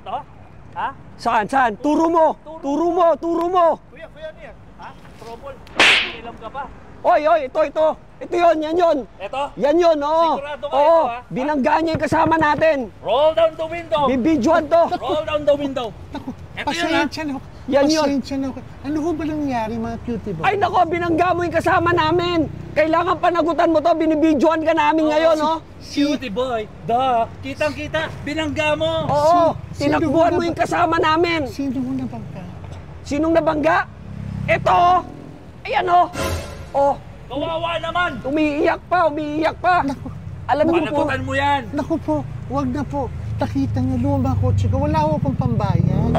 Ito? Ha? Saan? Saan? Turo mo! Turo mo! Turo mo! Kuya, ano yan? Ha? Trouble? Ilam ka pa? Oy, ito. Ito yun, yan yun. Ito? Yan yun, oo. Sigurado ka Oo, ito, ha? binanggaan niya yung kasama natin. Roll down the window! Bibidyoan to. Roll down the window! Naku, Ito yun, ha? pasensya na ako. Yan yun. Pasensya na ako. Ano ho ba nangyari mga cutie boy? Ay nako, binangga mo yung kasama namin. Kailangan panagutan mo to, binibidyoan ka namin ngayon, no? Cutie boy! Duh! Kitang-kita! Binangga mo! Oo, Sino tinakbuhan ho mo na yung kasama namin. Sino mo na bangka? Sinong nabangga? Ito! Ayan, oh! Oh, Kawawa naman! umiiyak pa. Naku, Alam mo po, Panagutan mo yan! naku po, wag na po. Nakita niyo, luma kotse ko. Wala ho akong pambayan.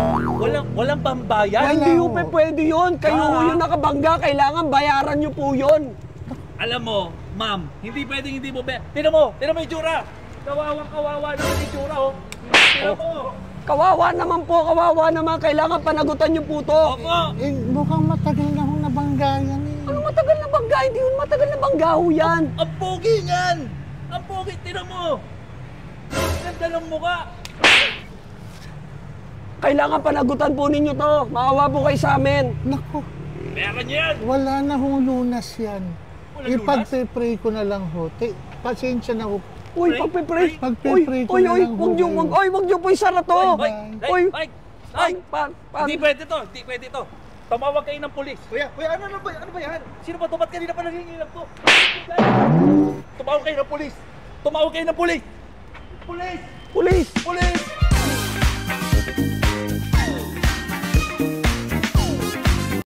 Walang pambayan? Wala. hindi po pwede yun. Kayo Ah. ho yung nakabangga, kailangan bayaran nyo po yun. Alam mo, ma'am, hindi pwedeng hindi mo Tignan mo yung itsura! Kawawa naman yung itsura, oh! Tignan mo! Kawawa naman. Kailangan panagutan nyo po to. Opo! Eh, mukhang matagal na akong nabanggayan eh. Ano matagal na bangga? Hindi yun matagal na bangga ho yan. Ang pogi niyan! Ang pogi, tignan mo! Ang ganda ng mukha! Kailangan panagutan po ninyo to. Maawa po kayo sa amin. Naku, Meron yan! wala na hong lunas yan. Walang lunas? Ipagpe-pray ko na lang ho. Pasensya na ho. Uy, Pray? pagpipray. Pagpipray ko na lang ho kayo. Wag nyo po isara to. Uy. Ay, hindi pwede to! Tumawag kayo ng pulis! Kuya, ano ba yan? Sino ba to? Ba't kanina pa nangingilam to? Tumawag kayo ng pulis! Pulis! Pulis! Pulis!